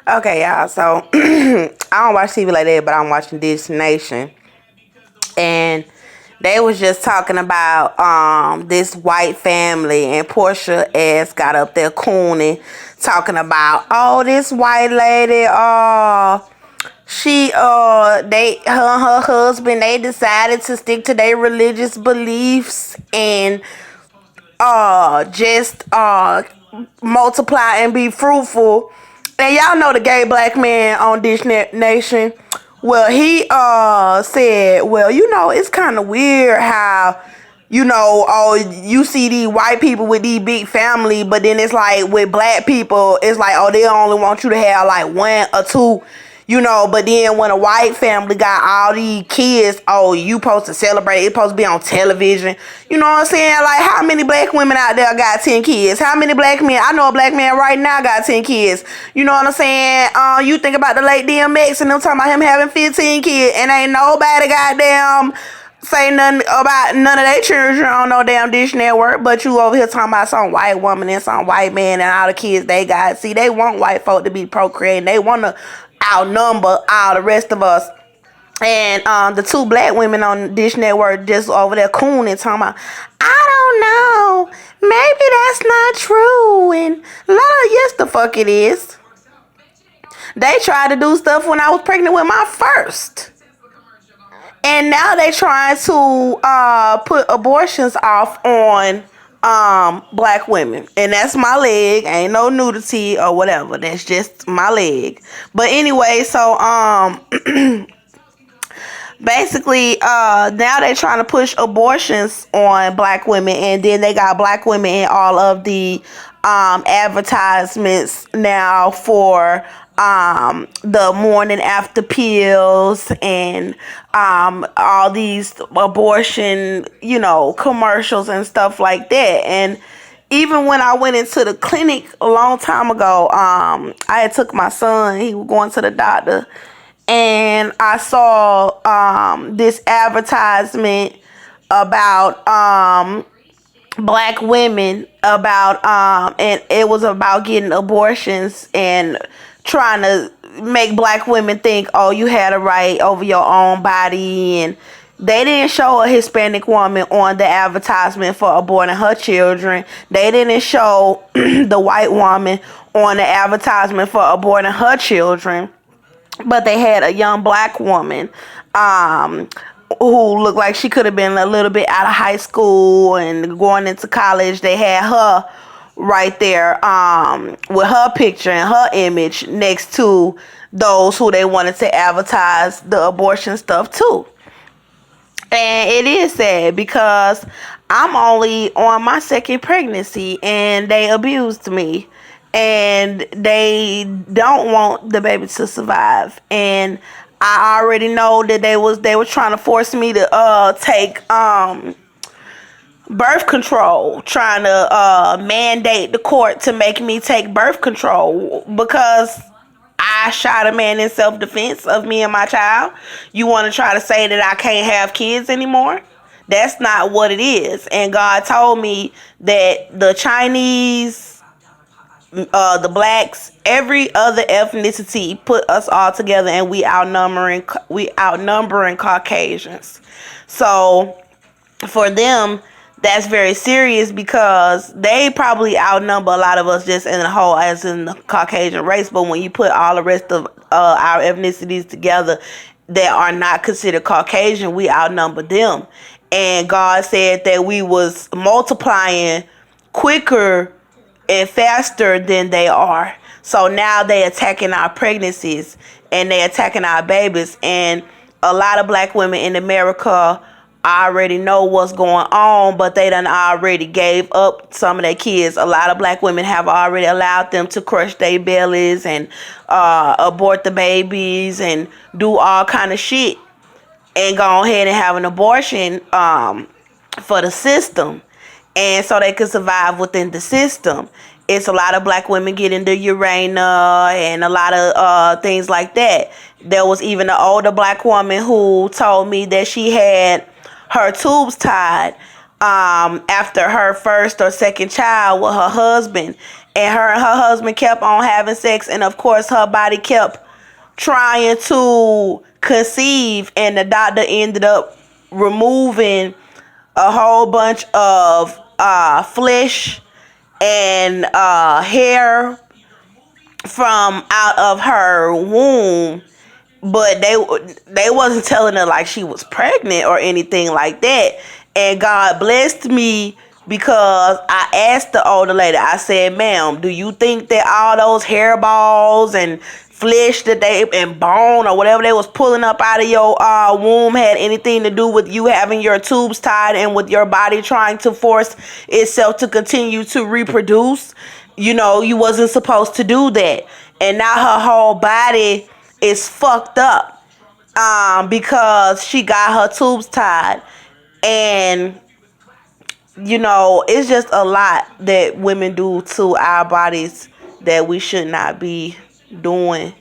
Okay, y'all. So I don't watch TV like that, but I'm watching Disney Nation, and they was just talking about this white family, and Portia ass got up there cooning, talking about, oh, this white lady, she her and her husband, they decided to stick to their religious beliefs and just multiply and be fruitful. And y'all know the gay black man on Dish Nation. Well, he said, well, it's kind of weird how, oh, you see these white people with these big family, but then it's like with black people, it's like, oh, they only want you to have like one or two, but then when a white family got all these kids, oh, you supposed to celebrate, it's supposed to be on television. You know what I'm saying? Like, how many black women out there got 10 kids? How many black men? I know a black man right now got 10 kids. You know what I'm saying? You think about the late DMX and them talking about him having 15 kids, and ain't nobody goddamn say nothing about none of their children on no damn Dish Network, but you over here talking about some white woman and some white man and all the kids they got. See, they want white folk to be procreating. They want to outnumber all the rest of us. And the two black women on Dish Network just over there cooning, talking about, I don't know, maybe that's not true. And yes, the fuck it is. They tried to do stuff when I was pregnant with my first. And now they trying to put abortions off on black women. And that's my leg. Ain't no nudity or whatever. That's just my leg. But anyway, so basically now they're trying to push abortions on black women, and then they got black women in all of the advertisements now for the morning after pills and all these abortion, commercials and stuff like that. And even when I went into the clinic a long time ago, I had took my son, he was going to the doctor, and I saw this advertisement about black women, about and it was about getting abortions and trying to make black women think, oh, you had a right over your own body. And they didn't show a Hispanic woman on the advertisement for aborting her children. They didn't show the white woman on the advertisement for aborting her children. But they had a young black woman who looked like she could have been a little bit out of high school and going into college. They had her right there with her picture and her image next to those who they wanted to advertise the abortion stuff to. And it is sad because I'm only on my second pregnancy and they abused me. And they don't want the baby to survive. And I already know that they were trying to force me to take birth control, trying to mandate the court to make me take birth control because I shot a man in self-defense of me and my child. You want to try to say that I can't have kids anymore? That's not what it is. And God told me that the Chinese, the blacks, every other ethnicity put us all together, and we outnumbering Caucasians. So for them, that's very serious because they probably outnumber a lot of us just in the whole as in the Caucasian race. But when you put all the rest of our ethnicities together that are not considered Caucasian, we outnumber them. And God said that we was multiplying quicker and faster than they are. So now they attacking our pregnancies and they attacking our babies. And a lot of black women in America already know what's going on, but they done already gave up some of their kids. A lot of black women have already allowed them to crush their bellies and abort the babies and do all kind of shit and go ahead and have an abortion for the system. And so they could survive within the system. It's a lot of black women getting the urania and a lot of things like that. There was even an older black woman who told me that she had her tubes tied after her first or second child with her husband. and her husband kept on having sex, and of course her body kept trying to conceive, and the doctor ended up removing a whole bunch of flesh and hair from out of her womb, but they wasn't telling her like she was pregnant or anything like that. And God blessed me because I asked the older lady, I said, ma'am, do you think that all those hairballs and flesh that they and bone or whatever they was pulling up out of your womb had anything to do with you having your tubes tied and with your body trying to force itself to continue to reproduce? You know, you wasn't supposed to do that. And now her whole body is fucked up because she got her tubes tied. And you know, it's just a lot that women do to our bodies that we should not be doing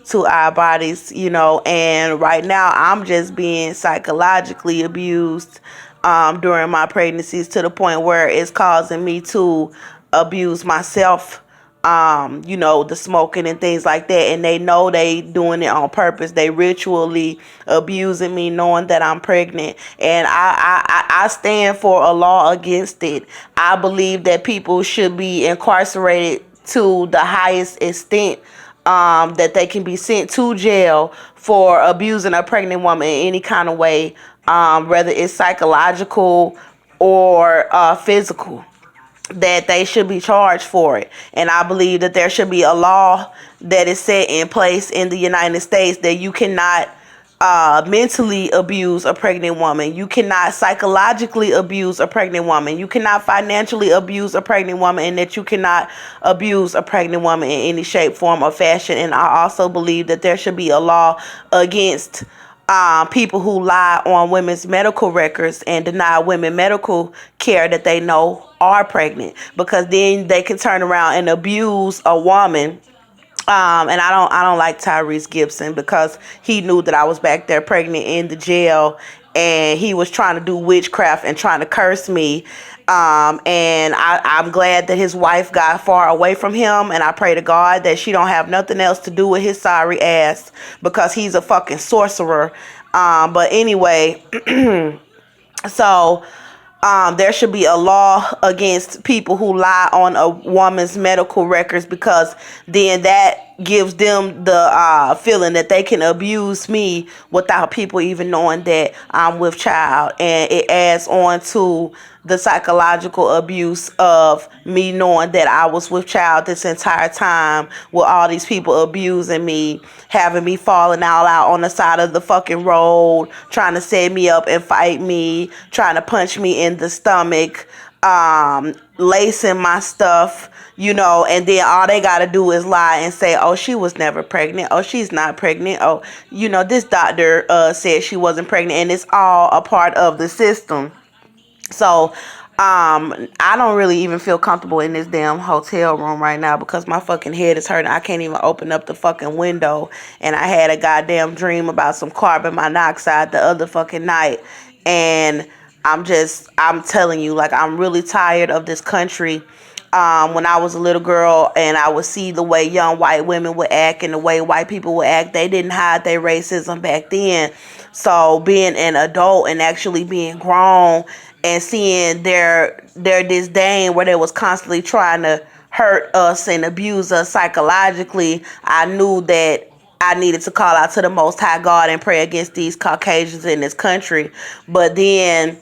to our bodies, you know. And right now I'm just being psychologically abused during my pregnancies, to the point where it's causing me to abuse myself, you know, the smoking and things like that. And they know they doing it on purpose. They ritually abusing me knowing that I'm pregnant. And I stand for a law against it. I believe that people should be incarcerated to the highest extent, that they can be sent to jail for abusing a pregnant woman in any kind of way, whether it's psychological or physical, that they should be charged for it. And I believe that there should be a law that is set in place in the United States that you cannot mentally abuse a pregnant woman. You cannot psychologically abuse a pregnant woman. You cannot financially abuse a pregnant woman, and that you cannot abuse a pregnant woman in any shape, form, or fashion. And I also believe that there should be a law against people who lie on women's medical records and deny women medical care that they know are pregnant, because then they can turn around and abuse a woman. And I don't like Tyrese Gibson, because he knew that I was back there pregnant in the jail, and he was trying to do witchcraft and trying to curse me. And I'm glad that his wife got far away from him, and I pray to God that she don't have nothing else to do with his sorry ass, because he's a fucking sorcerer. But anyway, so there should be a law against people who lie on a woman's medical records, because then that gives them the feeling that they can abuse me without people even knowing that I'm with child. And it adds on to the psychological abuse of me knowing that I was with child this entire time, with all these people abusing me, having me falling all out on the side of the fucking road, trying to set me up and fight me, trying to punch me in the stomach, lacing my stuff, you know. And then all they gotta do is lie and say, oh, she was never pregnant, oh, she's not pregnant, oh, you know, this doctor said she wasn't pregnant. And it's all a part of the system. So I don't really even feel comfortable in this damn hotel room right now, because my fucking head is hurting. I can't even open up the fucking window. And I had a goddamn dream about some carbon monoxide the other fucking night. And I'm telling you, like, I'm really tired of this country. When I was a little girl and I would see the way young white women would act and the way white people would act, they didn't hide their racism back then. So being an adult and actually being grown and seeing their disdain, where they was constantly trying to hurt us and abuse us psychologically, I knew that I needed to call out to the Most High God and pray against these Caucasians in this country. But then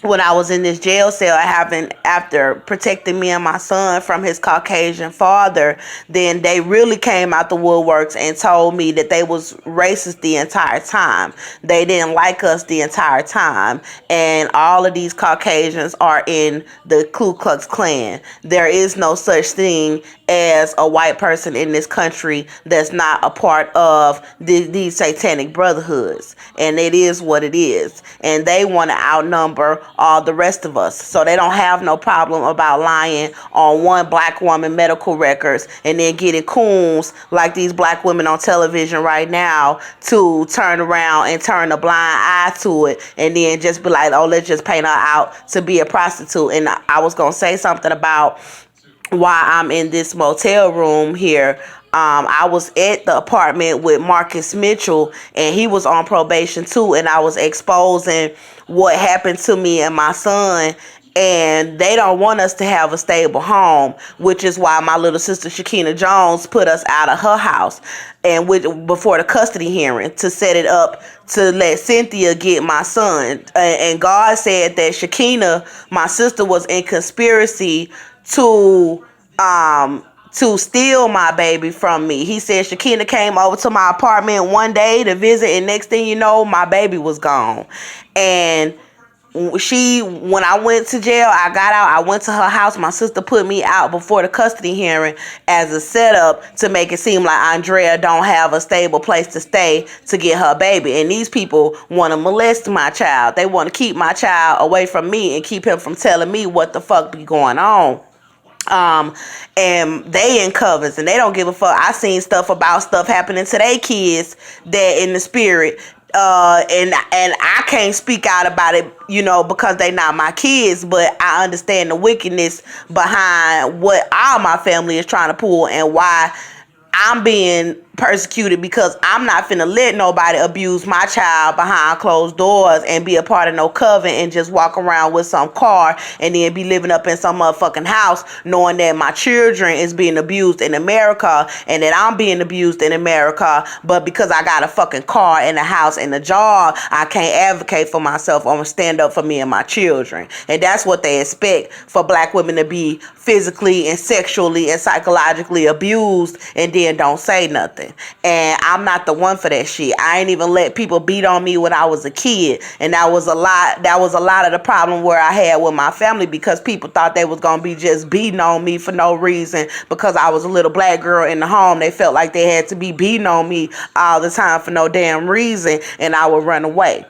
when I was in this jail cell, after protecting me and my son from his Caucasian father, then they really came out the woodworks and told me that they was racist the entire time. They didn't like us the entire time. And all of these Caucasians are in the Ku Klux Klan. There is no such thing as a white person in this country that's not a part of these satanic brotherhoods. And it is what it is. And they want to outnumber all the rest of us. So they don't have no problem about lying on one black woman medical records and then getting coons like these black women on television right now to turn around and turn a blind eye to it, and then just be like, oh, let's just paint her out to be a prostitute. And I was going to say something about while I'm in this motel room here. I was at the apartment with Marcus Mitchell, and he was on probation too, and I was exposing what happened to me and my son. And they don't want us to have a stable home, which is why my little sister Shakina Jones put us out of her house, and before the custody hearing, to set it up to let Cynthia get my son. And God said that Shakina, my sister, was in conspiracy to steal my baby from me. He said Shakina came over to my apartment one day to visit, and next thing you know, my baby was gone. And when I went to jail, I got out, I went to her house. My sister put me out before the custody hearing as a setup to make it seem like Andrea don't have a stable place to stay to get her baby. And these people want to molest my child. They want to keep my child away from me and keep him from telling me what the fuck be going on. And they in covers and they don't give a fuck. I seen stuff about stuff happening to their kids that in the spirit. And I can't speak out about it, because they not my kids, but I understand the wickedness behind what all my family is trying to pull and why I'm being persecuted, because I'm not finna let nobody abuse my child behind closed doors and be a part of no coven and just walk around with some car and then be living up in some motherfucking house knowing that my children is being abused in America and that I'm being abused in America, but because I got a fucking car and a house and a job, I can't advocate for myself or stand up for me and my children. And that's what they expect for black women, to be physically and sexually and psychologically abused and then don't say nothing. And I'm not the one for that shit. I ain't even let people beat on me when I was a kid, and that was a lot of the problem where I had with my family, because people thought they was gonna be just beating on me for no reason because I was a little black girl in the home. They felt like they had to be beating on me all the time for no damn reason, and I would run away.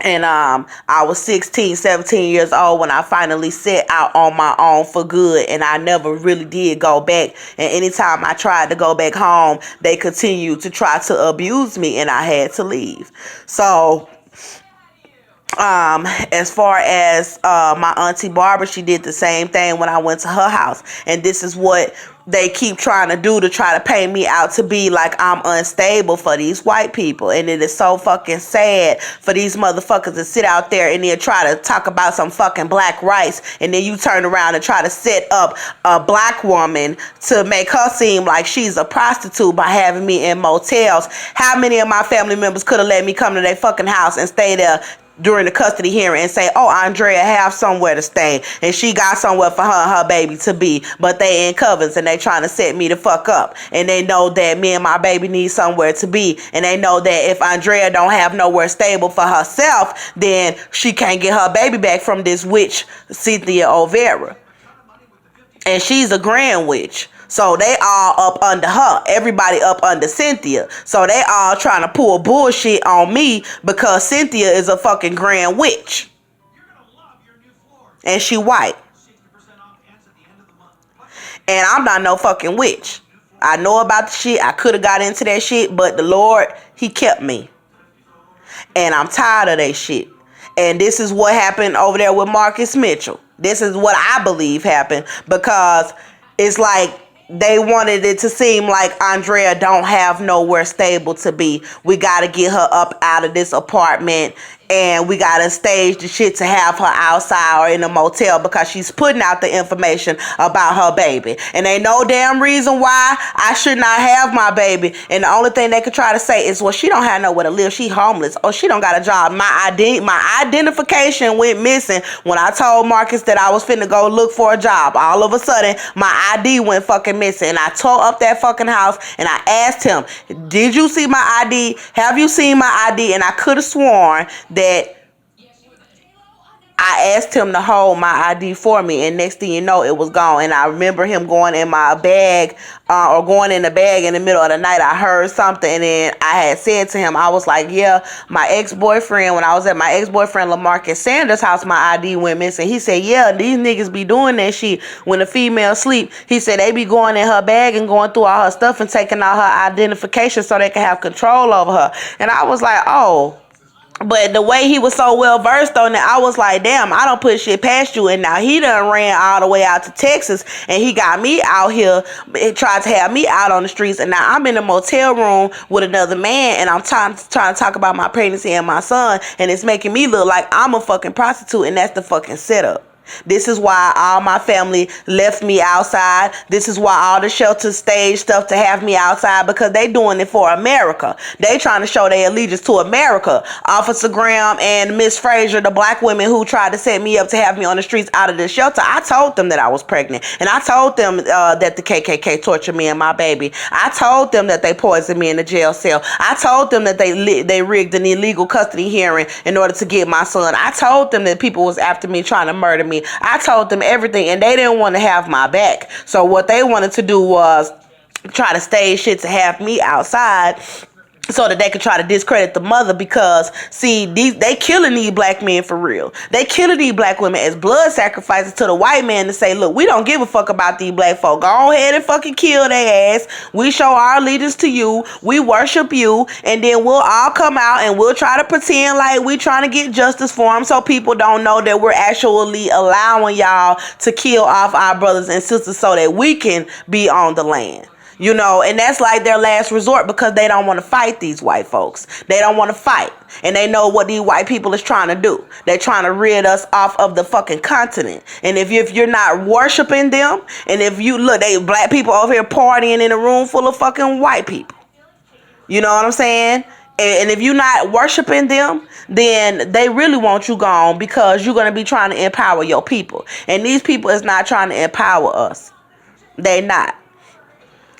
And I was 16, 17 years old when I finally set out on my own for good, and I never really did go back. And anytime I tried to go back home, they continued to try to abuse me, and I had to leave. So as far as my auntie Barbara, she did the same thing when I went to her house, and this is what they keep trying to do, to try to paint me out to be like I'm unstable for these white people. And it is so fucking sad for these motherfuckers to sit out there and then try to talk about some fucking black rights, and then you turn around and try to set up a black woman to make her seem like she's a prostitute by having me in motels. How many of my family members could have let me come to their fucking house and stay there during the custody hearing and say, oh, Andrea have somewhere to stay and she got somewhere for her and her baby to be, but they in covers and they trying to set me the fuck up, and they know that me and my baby need somewhere to be, and they know that if Andrea don't have nowhere stable for herself, then she can't get her baby back from this witch Cynthia O'Vera, and she's a grand witch. So they all up under her. Everybody up under Cynthia. So they all trying to pull bullshit on me because Cynthia is a fucking grand witch. And she white. And I'm not no fucking witch. I know about the shit. I could have got into that shit, but the Lord, he kept me. And I'm tired of that shit. And this is what happened over there with Marcus Mitchell. This is what I believe happened, because it's like they wanted it to seem like Andrea don't have nowhere stable to be. We got to get her up out of this apartment, and we got to stage the shit to have her outside or in a motel because she's putting out the information about her baby. And ain't no damn reason why I should not have my baby. And the only thing they could try to say is, well, she don't have nowhere to live. She homeless. Or she don't got a job. My identification went missing when I told Marcus that I was finna go look for a job. All of a sudden, my ID went fucking missing. And I tore up that fucking house and I asked him, did you see my ID? Have you seen my ID? And I could have sworn that I asked him to hold my ID for me, and next thing you know, it was gone. And I remember him going in my bag, or going in the bag in the middle of the night. I heard something, and then I had said to him, I was like, yeah, my ex-boyfriend, when I was at my ex-boyfriend Lamarcus Sanders' house, my ID went missing. He said, yeah, these niggas be doing that shit when a female sleep. He said they be going in her bag and going through all her stuff and taking all her identification so they can have control over her. And I was like, oh, But the way he was so well versed on it, I was like, damn, I don't put shit past you. And now he done ran all the way out to Texas and he got me out here and tried to have me out on the streets. And now I'm in a motel room with another man and I'm trying to talk about my pregnancy and my son. And it's making me look like I'm a fucking prostitute, and that's the fucking setup. This is why all my family left me outside. This is why all the shelter stage stuff to have me outside, because they doing it for America. They trying to show their allegiance to America. Officer Graham and Miss Frazier, the black women who tried to set me up to have me on the streets out of the shelter, I told them that I was pregnant. And I told them that the KKK tortured me and my baby. I told them that they poisoned me in the jail cell. I told them that they rigged an illegal custody hearing in order to get my son. I told them that people was after me trying to murder me. I told them everything, and they didn't want to have my back. So what they wanted to do was try to stage shit to have me outside so that they could try to discredit the mother, because see, they killing these black men for real. They killing these black women as blood sacrifices to the white man to say, look, we don't give a fuck about these black folk. Go ahead and fucking kill their ass. We show our allegiance to you. We worship you. And then we'll all come out and we'll try to pretend like we trying to get justice for them, so people don't know that we're actually allowing y'all to kill off our brothers and sisters so that we can be on the land. You know, and that's like their last resort, because they don't want to fight these white folks. They don't want to fight. And they know what these white people is trying to do. They're trying to rid us off of the fucking continent. And if you're not worshiping them, and if you look, they black people over here partying in a room full of fucking white people. You know what I'm saying? And if you're not worshiping them, then they really want you gone, because you're going to be trying to empower your people. And these people is not trying to empower us. They not.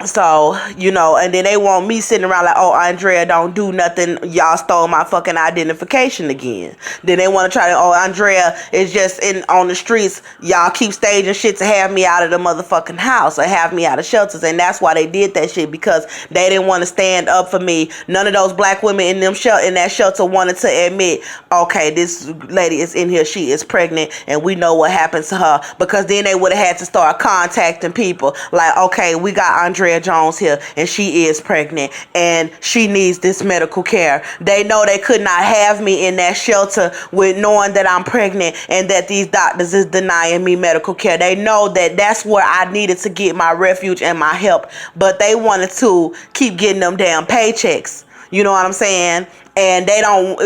So, you know, and then they want me sitting around like, oh, Andrea don't do nothing. Y'all stole my fucking identification again. Then they want to try to, oh, Andrea is just on the streets. Y'all keep staging shit to have me out of the motherfucking house or have me out of shelters. And that's why they did that shit, because they didn't want to stand up for me. None of those black women in that shelter wanted to admit, okay, this lady is in here. She is pregnant and we know what happens to her, because then they would have had to start contacting people like, okay, we got Andrea Jones here and she is pregnant and she needs this medical care. They know they could not have me in that shelter with knowing that I'm pregnant and that these doctors is denying me medical care. They know that that's where I needed to get my refuge and my help, but they wanted to keep getting them damn paychecks. You know what I'm saying? And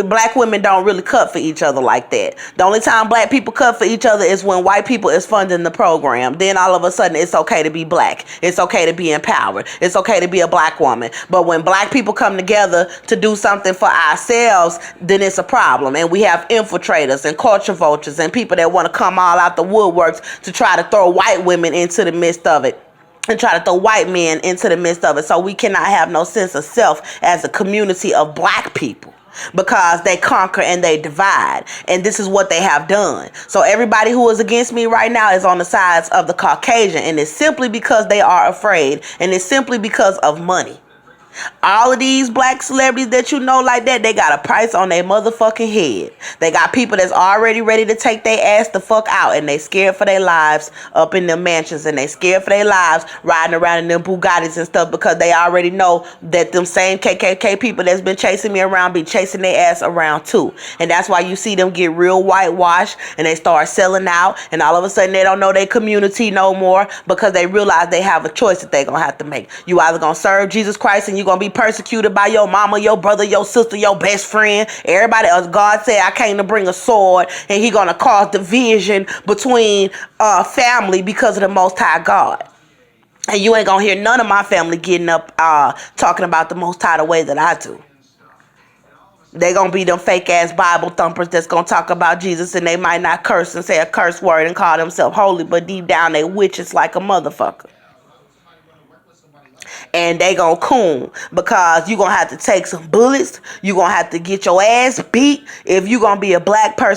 black women don't really cut for each other like that. The only time black people cut for each other is when white people is funding the program. Then all of a sudden it's okay to be black. It's okay to be empowered. It's okay to be a black woman. But when black people come together to do something for ourselves, then it's a problem. And we have infiltrators and culture vultures and people that want to come all out the woodworks to try to throw white women into the midst of it. And try to throw white men into the midst of it. So we cannot have no sense of self as a community of black people, because they conquer and they divide. And this is what they have done. So everybody who is against me right now is on the sides of the Caucasian. And it's simply because they are afraid. And it's simply because of money. All of these black celebrities that you know like that, they got a price on their motherfucking head. They got people that's already ready to take their ass the fuck out, and they scared for their lives up in them mansions, and they scared for their lives riding around in them Bugattis and stuff, because they already know that them same KKK people that's been chasing me around be chasing their ass around too. And that's why you see them get real whitewashed and they start selling out, and all of a sudden they don't know their community no more, because they realize they have a choice that they're gonna have to make. You either gonna serve Jesus Christ and you're gonna be persecuted by your mama, your brother, your sister, your best friend, everybody else. God said I came to bring a sword, and he gonna cause division between family because of the Most High God. And you ain't gonna hear none of my family getting up talking about the Most High the way that I do. They gonna be them fake ass Bible thumpers that's gonna talk about Jesus, and they might not curse and say a curse word and call themselves holy, but deep down they witches like a motherfucker. And they gonna coon, because you gonna have to take some bullets. You gonna have to get your ass beat if you gonna be a black person